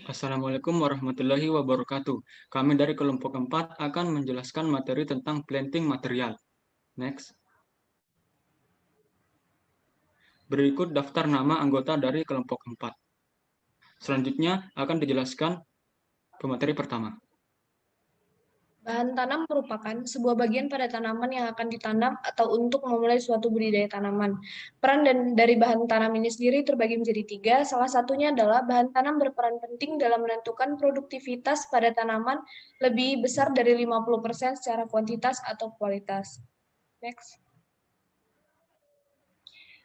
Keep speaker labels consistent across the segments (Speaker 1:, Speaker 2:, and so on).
Speaker 1: Assalamualaikum warahmatullahi wabarakatuh. Kami dari kelompok 4 akan menjelaskan materi tentang planting material. Next. Berikut daftar nama anggota dari kelompok 4. Selanjutnya akan dijelaskan pemateri pertama.
Speaker 2: Bahan tanam merupakan sebuah bagian pada tanaman yang akan ditanam atau untuk memulai suatu budidaya tanaman. Peran dari bahan tanam ini sendiri terbagi menjadi 3. Salah satunya adalah bahan tanam berperan penting dalam menentukan produktivitas pada tanaman lebih besar dari 50% secara kuantitas atau kualitas. Next.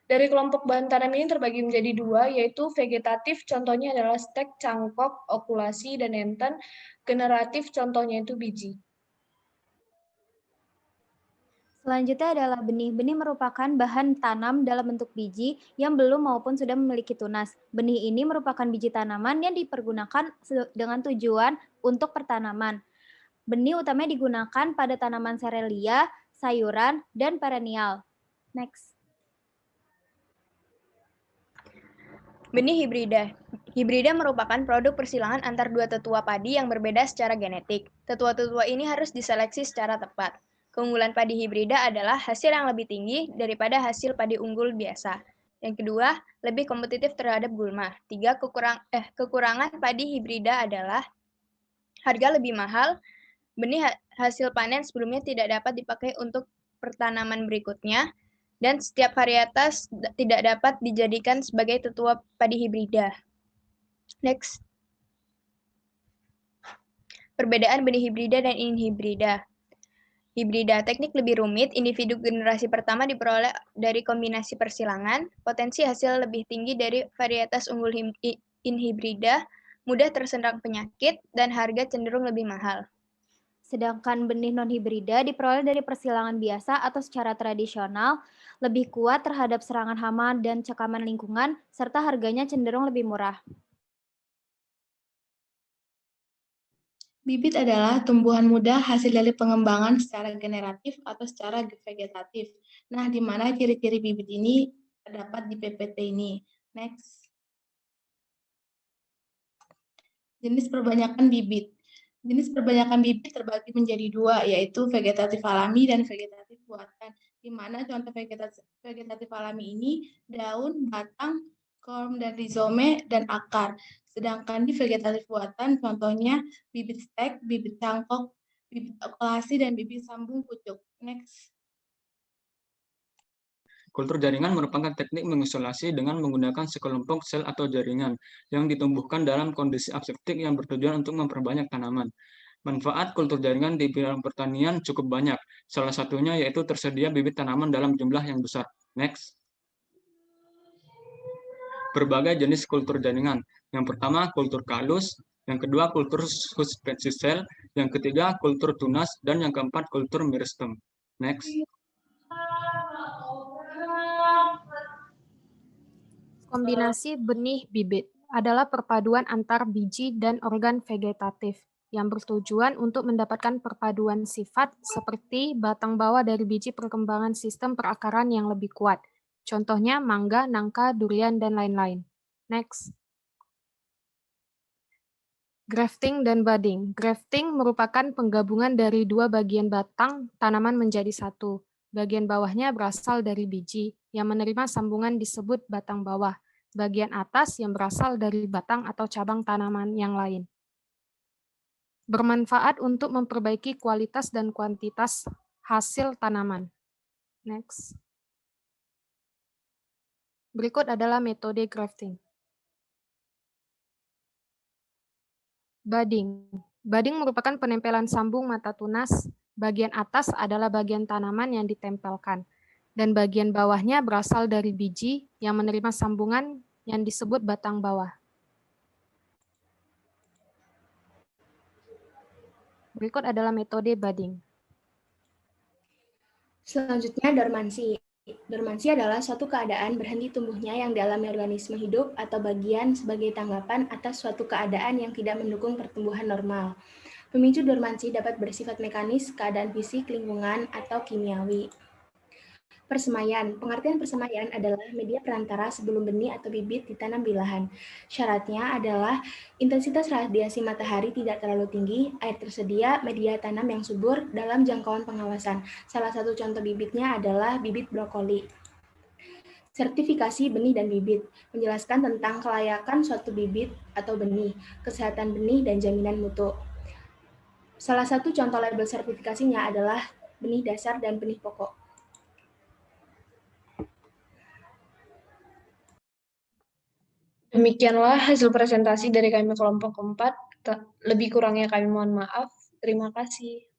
Speaker 2: Dari kelompok bahan tanam ini terbagi menjadi 2, yaitu vegetatif, contohnya adalah stek, cangkok, okulasi, dan enten. Generatif, contohnya itu biji.
Speaker 3: Selanjutnya adalah benih. Benih merupakan bahan tanam dalam bentuk biji yang belum maupun sudah memiliki tunas. Benih ini merupakan biji tanaman yang dipergunakan dengan tujuan untuk pertanaman. Benih utamanya digunakan pada tanaman serelia, sayuran, dan perennial. Next.
Speaker 4: Benih hibrida. Hibrida merupakan produk persilangan antar dua tetua padi yang berbeda secara genetik. Tetua-tetua ini harus diseleksi secara tepat. Keunggulan padi hibrida adalah hasil yang lebih tinggi daripada hasil padi unggul biasa. Yang kedua, lebih kompetitif terhadap gulma. 3. Kekurangan padi hibrida adalah harga lebih mahal, benih hasil panen sebelumnya tidak dapat dipakai untuk pertanaman berikutnya, dan setiap varietas tidak dapat dijadikan sebagai tetua padi hibrida. Next. Perbedaan benih hibrida dan inhibrida. Hibrida teknik lebih rumit, individu generasi pertama diperoleh dari kombinasi persilangan, potensi hasil lebih tinggi dari varietas unggul inhibrida, mudah terserang penyakit, dan harga cenderung lebih mahal.
Speaker 3: Sedangkan benih non-hibrida diperoleh dari persilangan biasa atau secara tradisional, lebih kuat terhadap serangan hama dan cekaman lingkungan, serta harganya cenderung lebih murah.
Speaker 5: Bibit adalah tumbuhan muda hasil dari pengembangan secara generatif atau secara vegetatif. Nah, di mana ciri-ciri bibit ini terdapat di PPT ini. Next. Jenis perbanyakan bibit. Jenis perbanyakan bibit terbagi menjadi 2, yaitu vegetatif alami dan vegetatif buatan. Di mana contoh vegetatif alami ini daun, batang, kolom dan rizome, dan akar. Sedangkan di vegetatif buatan contohnya bibit stek, bibit cangkok, bibit okulasi, dan bibit sambung pucuk. Next.
Speaker 1: Kultur jaringan merupakan teknik mengisolasi dengan menggunakan sekelompok sel atau jaringan yang ditumbuhkan dalam kondisi aseptik yang bertujuan untuk memperbanyak tanaman. Manfaat kultur jaringan di bidang pertanian cukup banyak. Salah satunya yaitu tersedia bibit tanaman dalam jumlah yang besar. Next. Berbagai jenis kultur jaringan. Yang pertama, kultur kalus. Yang kedua, kultur suspensi sel. Yang ketiga, kultur tunas. Dan yang keempat, kultur meristem. Next.
Speaker 6: Kombinasi benih bibit adalah perpaduan antar biji dan organ vegetatif yang bertujuan untuk mendapatkan perpaduan sifat seperti batang bawah dari biji perkembangan sistem perakaran yang lebih kuat. Contohnya mangga, nangka, durian, dan lain-lain. Next. Grafting dan budding. Grafting merupakan penggabungan dari dua bagian batang tanaman menjadi satu. Bagian bawahnya berasal dari biji, yang menerima sambungan disebut batang bawah. Bagian atas yang berasal dari batang atau cabang tanaman yang lain. Bermanfaat untuk memperbaiki kualitas dan kuantitas hasil tanaman. Next. Berikut adalah metode grafting. Budding. Budding merupakan penempelan sambung mata tunas. Bagian atas adalah bagian tanaman yang ditempelkan. Dan bagian bawahnya berasal dari biji yang menerima sambungan yang disebut batang bawah. Berikut adalah metode budding.
Speaker 7: Selanjutnya, dormansi. Dormansi adalah suatu keadaan berhenti tumbuhnya yang dialami organisme hidup atau bagian sebagai tanggapan atas suatu keadaan yang tidak mendukung pertumbuhan normal. Pemicu dormansi dapat bersifat mekanis, keadaan fisik, lingkungan, atau kimiawi. Persemaian. Pengertian persemaian adalah media perantara sebelum benih atau bibit ditanam di lahan. Syaratnya adalah intensitas radiasi matahari tidak terlalu tinggi, air tersedia, media tanam yang subur dalam jangkauan pengawasan. Salah satu contoh bibitnya adalah bibit brokoli. Sertifikasi benih dan bibit menjelaskan tentang kelayakan suatu bibit atau benih, kesehatan benih, dan jaminan mutu. Salah satu contoh label sertifikasinya adalah benih dasar dan benih pokok.
Speaker 2: Demikianlah hasil presentasi dari kami kelompok keempat. Lebih kurangnya kami mohon maaf. Terima kasih.